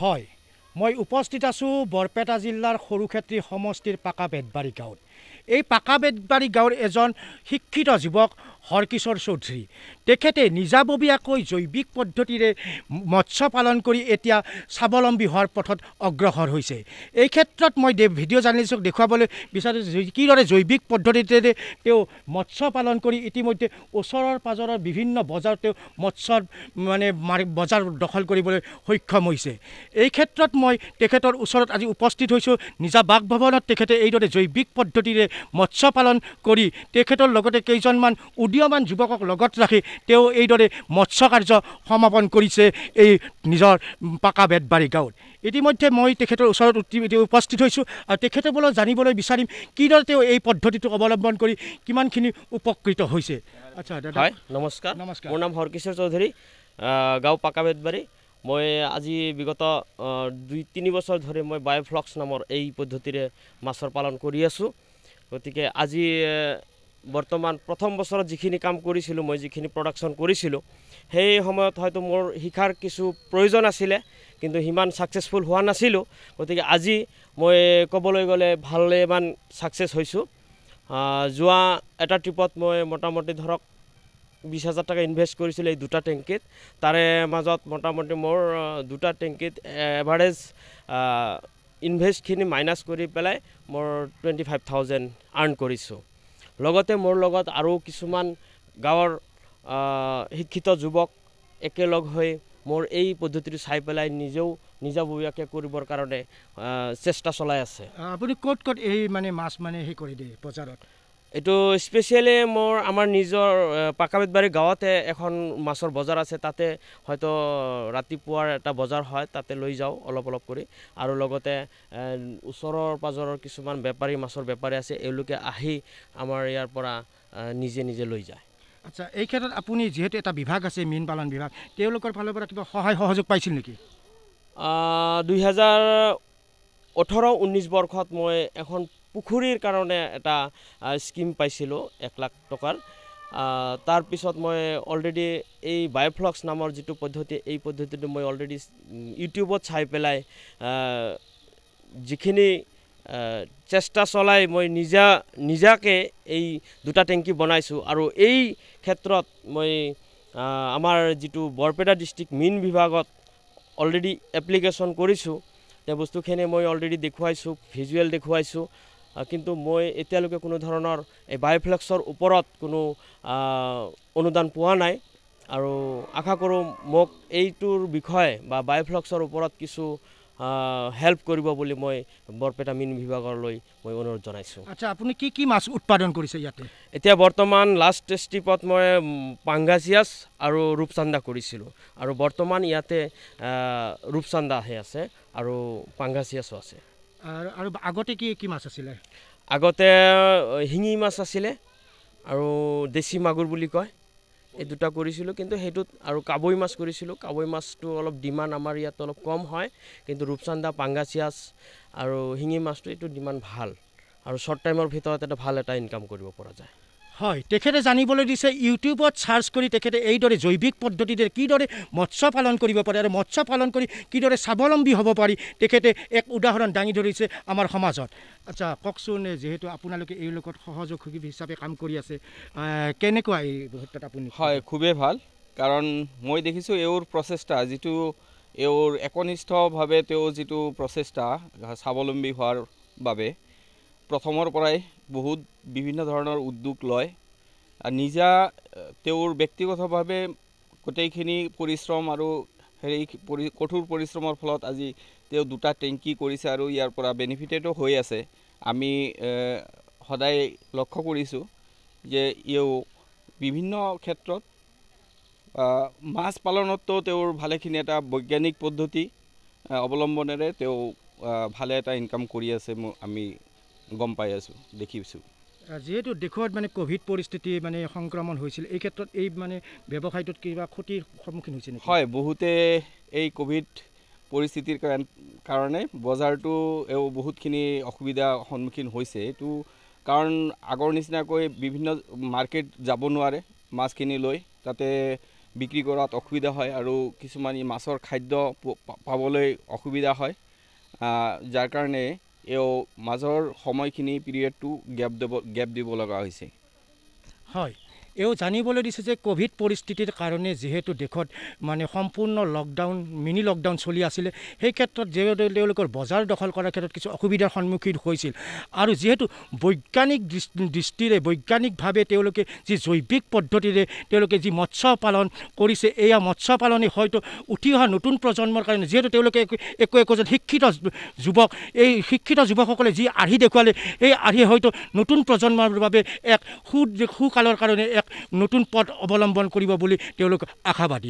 হয়, মই উপস্থিত আছোঁ বৰপেটা জিলাৰ সৰুক্ষেত্ৰী সমষ্টিৰ পাকা বেতবাৰী গাঁৱত। এই পাকা বেতবাৰী গাঁৱৰ এজন শিক্ষিত যুৱক হৰকিশোৰ চৌধুৰী। তেখেতে নিজাববীয়াকৈ জৈৱিক পদ্ধতিৰে মৎস্য পালন কৰি এতিয়া স্বাৱলম্বী হোৱাৰ পথত অগ্ৰসৰ হৈছে। এই ক্ষেত্ৰত মই ভিডিঅ' জাৰ্নেলিষ্টক দেখুৱাবলৈ বিচাৰোঁ কিদৰে জৈৱিক পদ্ধতিৰে তেওঁ মৎস্য পালন কৰি ইতিমধ্যে ওচৰৰ পাজৰৰ বিভিন্ন বজাৰত তেওঁ মৎস্যৰ বজাৰ দখল কৰিবলৈ সক্ষম হৈছে। এই ক্ষেত্ৰত মই তেখেতৰ ওচৰত আজি উপস্থিত হৈছোঁ। নিজা বাসভৱনত তেখেতে এইদৰে জৈৱিক পদ্ধতিৰে মৎস্য পালন কৰি তেখেতৰ লগতে কেইজনমান উদীয়মান যুৱকক লগত ৰাখি তেওঁ এইদৰে মৎস্য কাৰ্য সমাপন কৰিছে এই নিজৰ পাকা বেতবাৰী গাঁৱত। ইতিমধ্যে মই তেখেতৰ ওচৰত উপস্থিত হৈছোঁ আৰু তেখেতৰ পৰা জানিবলৈ বিচাৰিম কিদৰে তেওঁ এই পদ্ধতিটো অৱলম্বন কৰি কিমানখিনি উপকৃত হৈছে। আচ্ছা দাদা, হয়, নমস্কাৰ। মোৰ নাম হৰকিশোৰ চৌধুৰী, গাঁও পাকা বেতবাৰী। মই আজি বিগত 2-3 বছৰ ধৰি মই বায়োফ্লক্স নামৰ এই পদ্ধতিৰে মাছৰ পালন কৰি আছোঁ। গতিকে আজি বৰ্তমান প্ৰথম বছৰত যিখিনি কাম কৰিছিলোঁ, মই যিখিনি প্ৰডাকশ্যন কৰিছিলোঁ, সেই সময়ত হয়তো মোৰ শিক্ষাৰ কিছু প্ৰয়োজন আছিলে, কিন্তু সিমান ছাকচেছফুল হোৱা নাছিলোঁ। গতিকে আজি মই ক'বলৈ গ'লে ভালেমান ছাকচেছ হৈছোঁ। যোৱা এটা ট্ৰিপত মই মোটামুটি ধৰক 20,000 টকা ইনভেষ্ট কৰিছিলোঁ এই 2টা টেংকিত। তাৰে মাজত মোটামুটি মোৰ 2টা টেংকিত এভাৰেজ ইনভেষ্টখিনি মাইনাছ কৰি পেলাই মোৰ 25,000 আৰ্ণ কৰিছোঁ। লগতে মোৰ লগত আৰু কিছুমান গাঁৱৰ শিক্ষিত যুৱক একেলগ হৈ মোৰ এই পদ্ধতিটো চাই পেলাই নিজেও নিজাববীয়াকৈ কৰিবৰ কাৰণে চেষ্টা চলাই আছে। আপুনি ক'ত ক'ত এই মাছ সেই কৰি দিয়ে বজাৰত? এইটো স্পেচিয়েলি আমাৰ নিজৰ পাকা বেতবাৰী গাঁৱতে এখন মাছৰ বজাৰ আছে। তাতে হয়তো ৰাতিপুৱাৰ এটা বজাৰ হয়, তাতে লৈ যাওঁ অলপ অলপ কৰি। আৰু লগতে ওচৰৰ পাজৰৰ কিছুমান বেপাৰী, মাছৰ বেপাৰী আছে, এওঁলোকে আহি আমাৰ ইয়াৰ পৰা নিজে নিজে লৈ যায়। আচ্ছা, এই ক্ষেত্ৰত আপুনি যিহেতু এটা বিভাগ আছে, মীন পালন বিভাগ, তেওঁলোকৰ ফালৰ পৰা কিবা সহায় সহযোগ পাইছিল নেকি? 2018-19 বৰ্ষত মই এখন পুখুৰীৰ কাৰণে এটা স্কিম পাইছিলোঁ 1 লাখ টকাৰ। তাৰপিছত মই অলৰেডি এই বায়োফ্লক্স নামৰ যিটো পদ্ধতি, এই পদ্ধতিটো মই অলৰেডি ইউটিউবত চাই পেলাই যিখিনি চেষ্টা চলাই মই নিজাকে এই 2টা টেংকি বনাইছোঁ। আৰু এই ক্ষেত্ৰত মই আমাৰ যিটো বৰপেটা ডিষ্ট্ৰিক্ট মীন বিভাগত অলৰেডি এপ্লিকেশ্যন কৰিছোঁ। সেই বস্তুখিনি মই অলৰেডি দেখুৱাইছোঁ, ভিজুৱেল দেখুৱাইছোঁ, কিন্তু মই এতিয়ালৈকে কোনো ধৰণৰ এই বায়োফ্লক্সৰ ওপৰত কোনো অনুদান পোৱা নাই। আৰু আশা কৰোঁ মোক এইটোৰ বিষয়ে বা বায়োফ্লক্সৰ ওপৰত কিছু হেল্প কৰিব বুলি মই বৰপেটা মীন বিভাগলৈ মই অনুৰোধ জনাইছোঁ। আচ্ছা, আপুনি কি কি মাছ উৎপাদন কৰিছে ইয়াতে? এতিয়া বৰ্তমান লাষ্ট ট্ৰিপত মই পাংগাছিয়াছ আৰু ৰূপচান্দা কৰিছিলোঁ। আৰু বৰ্তমান ইয়াতে ৰূপচান্দাহে আছে আৰু পাংগাছিয়াছো আছে। আৰু আগতে কি কি মাছ আছিলে? আগতে শিঙি মাছ আছিলে আৰু দেশী মাগুৰ বুলি কয়, এই 2টা কৰিছিলোঁ। কিন্তু সেইটোত আৰু কাৱৈ মাছ কৰিছিলোঁ। কাৱৈ মাছটো অলপ ডিমাণ্ড আমাৰ ইয়াত অলপ কম হয়, কিন্তু ৰূপচান্দা, পাংগাছিয়াছ আৰু শিঙি মাছটো এইটো ডিমাণ্ড ভাল আৰু শ্বৰ্ট টাইমৰ ভিতৰত ভাল এটা ইনকাম কৰিব পৰা যায়। হয়, তেখেতে জানিবলৈ দিছে ইউটিউবত চাৰ্চ কৰি তেখেতে এইদৰে জৈৱিক পদ্ধতিৰে কিদৰে মৎস্য পালন কৰিব পাৰে আৰু মৎস্য পালন কৰি কিদৰে স্বাৱলম্বী হ'ব পাৰি, তেখেতে এক উদাহৰণ দাঙি ধৰিছে আমাৰ সমাজত। আচ্ছা, কওকচোন, যিহেতু আপোনালোকে এই লগত সহযোগী হিচাপে কাম কৰি আছে, কেনেকুৱা এই ক্ষেত্ৰত আপুনি? হয়, খুবেই ভাল, কাৰণ মই দেখিছোঁ এওঁৰ প্ৰচেষ্টা, যিটো এওঁৰ একনিষ্ঠভাৱে তেওঁ যিটো প্ৰচেষ্টা স্বাৱলম্বী হোৱাৰ বাবে প্ৰথমৰ পৰাই বহুত বিভিন্ন ধৰণৰ উদ্যোগ লয়। তেওঁৰ ব্যক্তিগতভাৱে গোটেইখিনি পৰিশ্ৰম আৰু কঠোৰ পৰিশ্ৰমৰ ফলত আজি তেওঁ 2টা টেংকি কৰিছে আৰু ইয়াৰ পৰা বেনিফিটেডো হৈ আছে। আমি সদায় লক্ষ্য কৰিছোঁ যে এওঁ বিভিন্ন ক্ষেত্ৰত মাছ পালনতো তেওঁৰ ভালেখিনি এটা বৈজ্ঞানিক পদ্ধতি অৱলম্বনেৰে তেওঁ ভালে এটা ইনকাম কৰি আছে, আমি গম পাই আছোঁ, দেখিছোঁ। যিহেতু দেশত ক'ভিড পৰিস্থিতি সংক্ৰমণ হৈছিল, এই ক্ষেত্ৰত এই ব্যৱসায়টোত কিবা ক্ষতিৰ সন্মুখীন হৈছে নেকি? হয়, বহুতে এই ক'ভিড পৰিস্থিতিৰ কাৰণে বজাৰটো বহুতখিনি অসুবিধাৰ সন্মুখীন হৈছে। এইটো কাৰণ আগৰ নিচিনাকৈ বিভিন্ন মাৰ্কেট যাব নোৱাৰে মাছখিনি লৈ, তাতে বিক্ৰী কৰাত অসুবিধা হয় আৰু কিছুমান মাছৰ খাদ্য পাবলৈ অসুবিধা হয়, যাৰ কাৰণে এও মাজৰ সময়খিনি পিৰিয়ডটো গেপ দিব লগা হৈছে। হয়, এও জানিবলৈ দিছে যে কোভিড পৰিস্থিতিৰ কাৰণে যিহেতু দেশত মানে সম্পূৰ্ণ লকডাউন মিনি লকডাউন চলি আছিলে, সেই ক্ষেত্ৰত যিহেতু তেওঁলোকৰ বজাৰ দখল কৰাৰ ক্ষেত্ৰত কিছু অসুবিধাৰ সন্মুখীন হৈছিল আৰু যিহেতু বৈজ্ঞানিক দৃষ্টিৰে বৈজ্ঞানিকভাৱে তেওঁলোকে যি জৈৱিক পদ্ধতিৰে তেওঁলোকে যি মৎস্য পালন কৰিছে, এয়া মৎস্য পালনে হয়তো উঠি অহা নতুন প্ৰজন্মৰ কাৰণে, যিহেতু তেওঁলোকে একোজন শিক্ষিত যুৱক, এই শিক্ষিত যুৱকসকলে যি আৰ্হি দেখুৱালে এই আৰ্হিয়ে হয়তো নতুন প্ৰজন্মৰ বাবে এক সুকালৰ কাৰণে এক নতুন পথ অৱলম্বন কৰিব বুলি তেওঁলোক আশাবাদী।